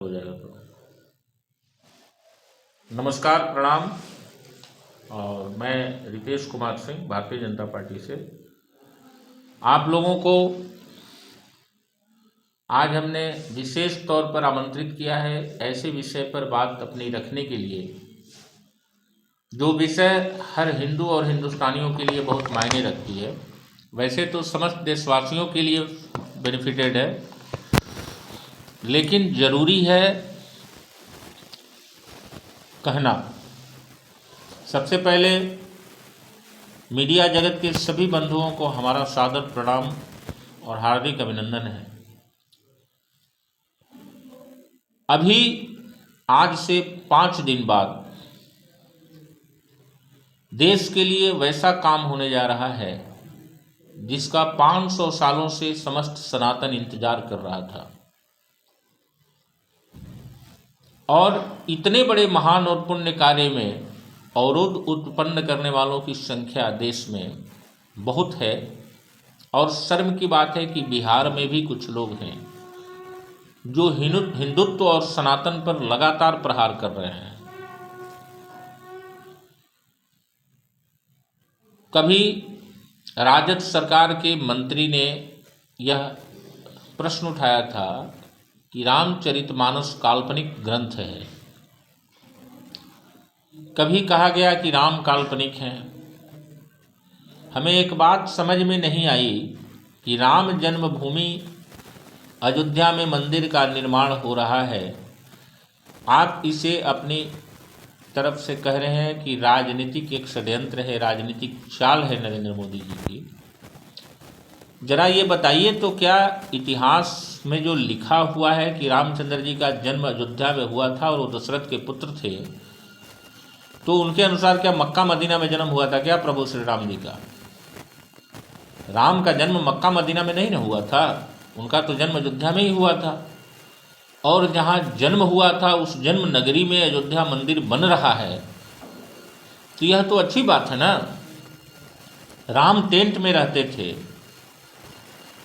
हो जाएगा तो। नमस्कार, प्रणाम। और मैं रितेश कुमार सिंह, भारतीय जनता पार्टी से आप लोगों को आज हमने विशेष तौर पर आमंत्रित किया है ऐसे विषय पर बात अपनी रखने के लिए जो विषय हर हिंदू और हिंदुस्तानियों के लिए बहुत मायने रखती है। वैसे तो समस्त देशवासियों के लिए बेनिफिटेड है, लेकिन ज़रूरी है कहना। सबसे पहले मीडिया जगत के सभी बंधुओं को हमारा सादर प्रणाम और हार्दिक अभिनंदन है। अभी आज से 5 दिन बाद देश के लिए वैसा काम होने जा रहा है जिसका 500 सालों से समस्त सनातन इंतजार कर रहा था। और इतने बड़े महान और पुण्य कार्य में अवरोध उत्पन्न करने वालों की संख्या देश में बहुत है। और शर्म की बात है कि बिहार में भी कुछ लोग हैं जो हिंदुत्व और सनातन पर लगातार प्रहार कर रहे हैं। कभी राजद सरकार के मंत्री ने यह प्रश्न उठाया था कि रामचरितमानस काल्पनिक ग्रंथ है। कभी कहा गया कि राम काल्पनिक हैं। हमें एक बात समझ में नहीं आई कि राम जन्मभूमि अयोध्या में मंदिर का निर्माण हो रहा है, आप इसे अपनी तरफ से कह रहे हैं कि राजनीतिक एक षड्यंत्र है, राजनीतिक चाल है नरेंद्र मोदी जी की। जरा ये बताइए तो क्या इतिहास में जो लिखा हुआ है कि रामचंद्र जी का जन्म अयोध्या में हुआ था और वो दशरथ के पुत्र थे, तो उनके अनुसार क्या मक्का मदीना में जन्म हुआ था क्या प्रभु श्री राम जी का? राम का जन्म मक्का मदीना में नहीं ना हुआ था, उनका तो जन्म अयोध्या में ही हुआ था। और जहाँ जन्म हुआ था उस जन्म नगरी में अयोध्या मंदिर बन रहा है, तो यह तो अच्छी बात है ना। राम टेंट में रहते थे,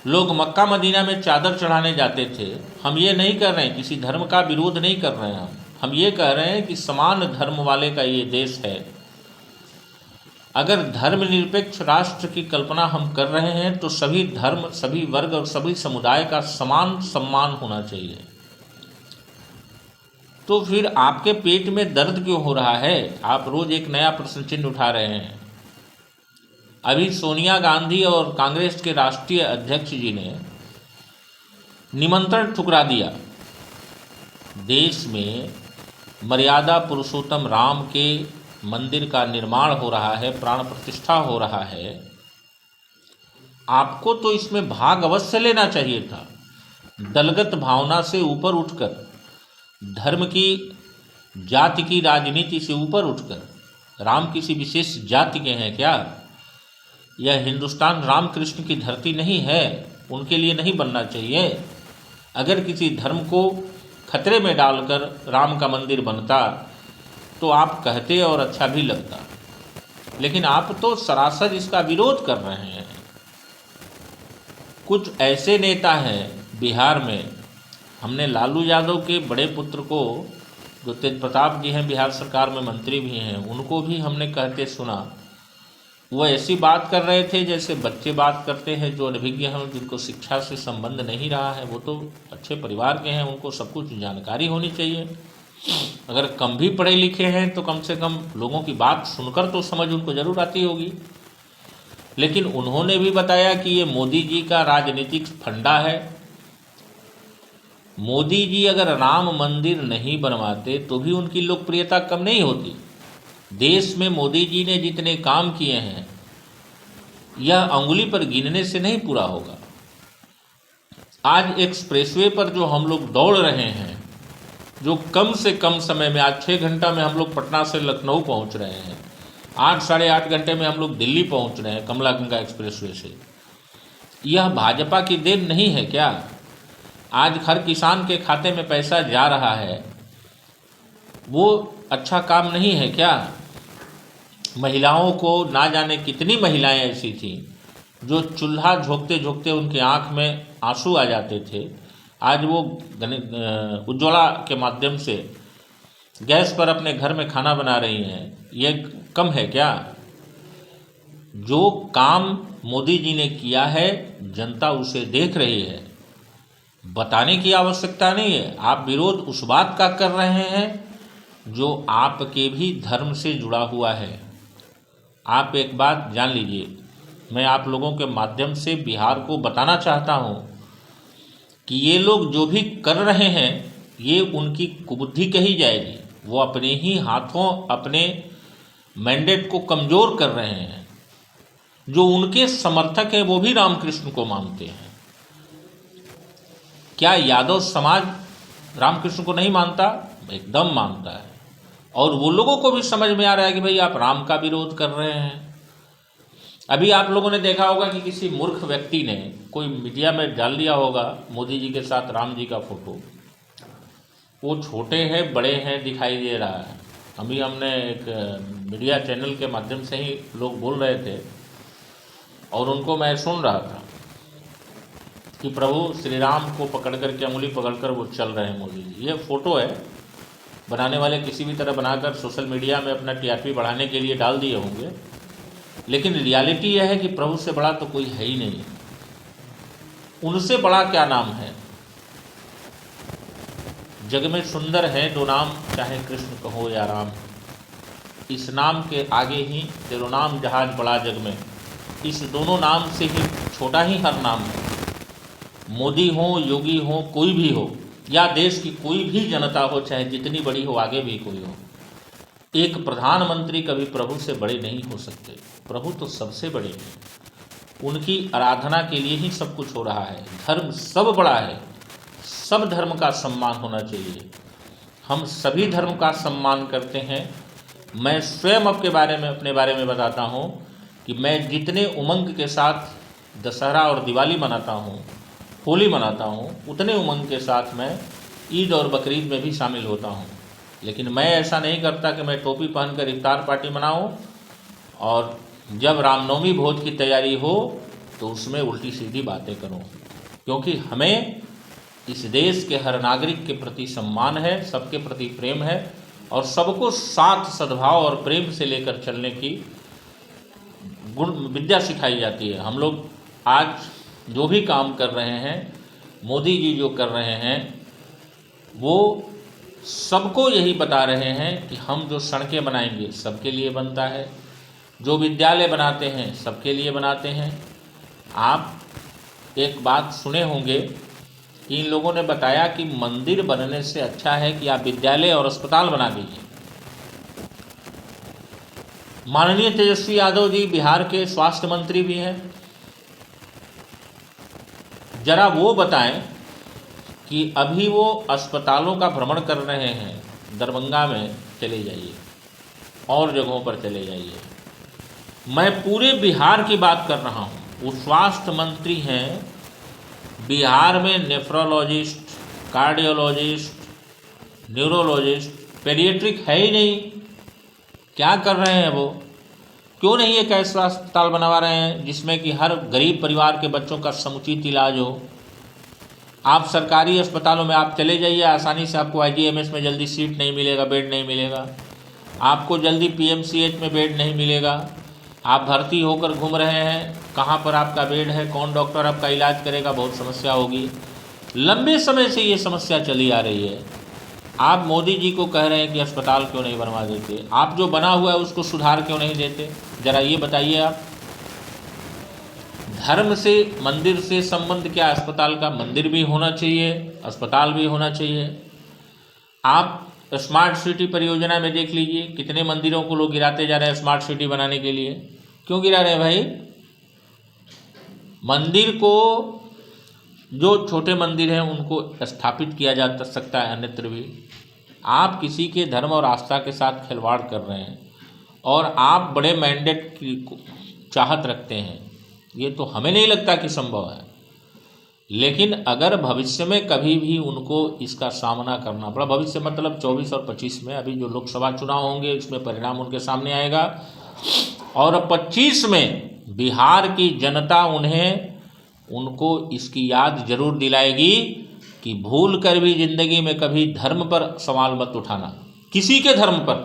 लोग मक्का मदीना में चादर चढ़ाने जाते थे। हम ये नहीं कर रहे हैं, किसी धर्म का विरोध नहीं कर रहे हैं। हम ये कह रहे हैं कि समान धर्म वाले का ये देश है। अगर धर्मनिरपेक्ष राष्ट्र की कल्पना हम कर रहे हैं तो सभी धर्म, सभी वर्ग और सभी समुदाय का समान सम्मान होना चाहिए। तो फिर आपके पेट में दर्द क्यों हो रहा है? आप रोज एक नया प्रश्न चिन्ह उठा रहे हैं। अभी सोनिया गांधी और कांग्रेस के राष्ट्रीय अध्यक्ष जी ने निमंत्रण ठुकरा दिया। देश में मर्यादा पुरुषोत्तम राम के मंदिर का निर्माण हो रहा है, प्राण प्रतिष्ठा हो रहा है। आपको तो इसमें भाग अवश्य लेना चाहिए था। दलगत भावना से ऊपर उठकर, धर्म की, जाति की राजनीति से ऊपर उठकर, राम किसी विशेष जाति के हैं क्या? यह हिंदुस्तान रामकृष्ण की धरती नहीं है, उनके लिए नहीं बनना चाहिए। अगर किसी धर्म को खतरे में डालकर राम का मंदिर बनता तो आप कहते और अच्छा भी लगता, लेकिन आप तो सरासर इसका विरोध कर रहे हैं। कुछ ऐसे नेता हैं बिहार में, हमने लालू यादव के बड़े पुत्र को, जो तेज प्रताप जी हैं, बिहार सरकार में मंत्री भी हैं, उनको भी हमने कहते सुना। वो ऐसी बात कर रहे थे जैसे बच्चे बात करते हैं जो अनभिज्ञ हैं, जिनको शिक्षा से संबंध नहीं रहा है। वो तो अच्छे परिवार के हैं, उनको सब कुछ जानकारी होनी चाहिए। अगर कम भी पढ़े लिखे हैं तो कम से कम लोगों की बात सुनकर तो समझ उनको जरूर आती होगी। लेकिन उन्होंने भी बताया कि ये मोदी जी का राजनीतिक फंडा है। मोदी जी अगर राम मंदिर नहीं बनवाते तो भी उनकी लोकप्रियता कम नहीं होती। देश में मोदी जी ने जितने काम किए हैं, यह अंगुली पर गिनने से नहीं पूरा होगा। आज एक्सप्रेसवे पर जो हम लोग दौड़ रहे हैं, जो कम से कम समय में, आज 6 घंटा में हम लोग पटना से लखनऊ पहुंच रहे हैं, 8 साढ़े 8 घंटे में हम लोग दिल्ली पहुंच रहे हैं कमला गंगा एक्सप्रेसवे से। यह भाजपा की देन नहीं है क्या? आज हर किसान के खाते में पैसा जा रहा है, वो अच्छा काम नहीं है क्या? महिलाओं को, ना जाने कितनी महिलाएं ऐसी थीं जो चूल्हा झोंकते झोंकते उनके आंख में आंसू आ जाते थे, आज वो उज्ज्वला के माध्यम से गैस पर अपने घर में खाना बना रही हैं, ये कम है क्या? जो काम मोदी जी ने किया है जनता उसे देख रही है, बताने की आवश्यकता नहीं है। आप विरोध उस बात का कर रहे हैं जो आपके भी धर्म से जुड़ा हुआ है। आप एक बात जान लीजिए, मैं आप लोगों के माध्यम से बिहार को बताना चाहता हूं कि ये लोग जो भी कर रहे हैं ये उनकी कुबुद्धि कही जाएगी। वो अपने ही हाथों अपने मैंडेट को कमज़ोर कर रहे हैं। जो उनके समर्थक हैं वो भी रामकृष्ण को मानते हैं। क्या यादव समाज रामकृष्ण को नहीं मानता? एकदम मानता है। और वो लोगों को भी समझ में आ रहा है कि भाई आप राम का विरोध कर रहे हैं। अभी आप लोगों ने देखा होगा कि किसी मूर्ख व्यक्ति ने कोई मीडिया में डाल दिया होगा मोदी जी के साथ राम जी का फोटो। वो छोटे हैं बड़े हैं दिखाई दे रहा है। अभी हमने एक मीडिया चैनल के माध्यम से ही लोग बोल रहे थे और उनको मैं सुन रहा था कि प्रभु श्री राम को पकड़ कर के अंगुली पकड़कर वो चल रहे हैं मोदी जी। ये फ़ोटो है, बनाने वाले किसी भी तरह बनाकर सोशल मीडिया में अपना टीआरपी बढ़ाने के लिए डाल दिए होंगे, लेकिन रियलिटी यह है कि प्रभु से बड़ा तो कोई है ही नहीं। उनसे बड़ा क्या नाम है? जग में सुंदर है दो नाम, चाहे कृष्ण कहो या राम। इस नाम के आगे ही तेरो नाम जहाज बड़ा जग में। इस दोनों नाम से ही छोटा ही हर नाम है। मोदी हो, योगी हो, कोई भी हो, या देश की कोई भी जनता हो, चाहे जितनी बड़ी हो, आगे भी कोई हो, एक प्रधानमंत्री कभी प्रभु से बड़े नहीं हो सकते। प्रभु तो सबसे बड़े हैं। उनकी आराधना के लिए ही सब कुछ हो रहा है। धर्म सब बड़ा है, सब धर्म का सम्मान होना चाहिए। हम सभी धर्म का सम्मान करते हैं। मैं स्वयं अपने बारे में बताता हूँ कि मैं जितने उमंग के साथ दशहरा और दिवाली मनाता हूँ, होली मनाता हूँ, उतने उमंग के साथ मैं ईद और बकरीद में भी शामिल होता हूँ। लेकिन मैं ऐसा नहीं करता कि मैं टोपी पहनकर इफ्तार पार्टी मनाऊँ और जब रामनवमी भोज की तैयारी हो तो उसमें उल्टी सीधी बातें करूँ। क्योंकि हमें इस देश के हर नागरिक के प्रति सम्मान है, सबके प्रति प्रेम है और सबको साथ सद्भाव और प्रेम से लेकर चलने की गुण विद्या सिखाई जाती है। हम लोग आज जो भी काम कर रहे हैं, मोदी जी जो कर रहे हैं, वो सबको यही बता रहे हैं कि हम जो सड़कें बनाएंगे सबके लिए बनता है, जो विद्यालय बनाते हैं सबके लिए बनाते हैं। आप एक बात सुने होंगे कि इन लोगों ने बताया कि मंदिर बनने से अच्छा है कि आप विद्यालय और अस्पताल बना दीजिए। माननीय तेजस्वी यादव जी बिहार के स्वास्थ्य मंत्री भी हैं। जरा वो बताएं कि अभी वो अस्पतालों का भ्रमण कर रहे हैं। दरभंगा में चले जाइए और जगहों पर चले जाइए। मैं पूरे बिहार की बात कर रहा हूँ। वो स्वास्थ्य मंत्री हैं। बिहार में नेफ्रोलॉजिस्ट, कार्डियोलॉजिस्ट, न्यूरोलॉजिस्ट, पेडियाट्रिक है ही नहीं। क्या कर रहे हैं वो? क्यों नहीं एक ऐसा अस्पताल बनवा रहे हैं जिसमें कि हर गरीब परिवार के बच्चों का समुचित इलाज हो? आप सरकारी अस्पतालों में आप चले जाइए, आसानी से आपको आईजीएमएस में जल्दी सीट नहीं मिलेगा, बेड नहीं मिलेगा। आपको जल्दी पीएमसीएच में बेड नहीं मिलेगा। आप भर्ती होकर घूम रहे हैं, कहाँ पर आपका बेड है, कौन डॉक्टर आपका इलाज करेगा, बहुत समस्या होगी। लंबे समय से ये समस्या चली आ रही है। आप मोदी जी को कह रहे हैं कि अस्पताल क्यों नहीं बनवा देते? आप जो बना हुआ है उसको सुधार क्यों नहीं देते? ज़रा ये बताइए आप। धर्म से, मंदिर से संबंध क्या? अस्पताल का मंदिर भी होना चाहिए, अस्पताल भी होना चाहिए। आप स्मार्ट सिटी परियोजना में देख लीजिए, कितने मंदिरों को लोग गिराते जा रहे हैं स्मार्ट सिटी बनाने के लिए। क्यों गिरा रहे हैं भाई? मंदिर को, जो छोटे मंदिर हैं उनको स्थापित किया जा सकता है अन्यत्र भी। आप किसी के धर्म और आस्था के साथ खिलवाड़ कर रहे हैं और आप बड़े मैंडेट की चाहत रखते हैं। ये तो हमें नहीं लगता कि संभव है। लेकिन अगर भविष्य में कभी भी उनको इसका सामना करना पड़ा, भविष्य मतलब 24 और 25 में, अभी जो लोकसभा चुनाव होंगे इसमें परिणाम उनके सामने आएगा, और 25 में बिहार की जनता उनको इसकी याद जरूर दिलाएगी कि भूल कर भी ज़िंदगी में कभी धर्म पर सवाल मत उठाना, किसी के धर्म पर।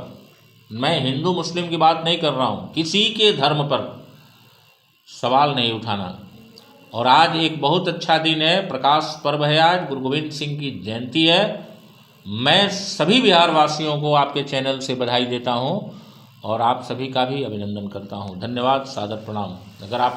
मैं हिंदू मुस्लिम की बात नहीं कर रहा हूँ, किसी के धर्म पर सवाल नहीं उठाना। और आज एक बहुत अच्छा दिन है, प्रकाश पर्व है, आज गुरु गोविंद सिंह की जयंती है। मैं सभी बिहार वासियों को आपके चैनल से बधाई देता हूं और आप सभी का भी अभिनंदन करता हूं। धन्यवाद, सादर प्रणाम। अगर आप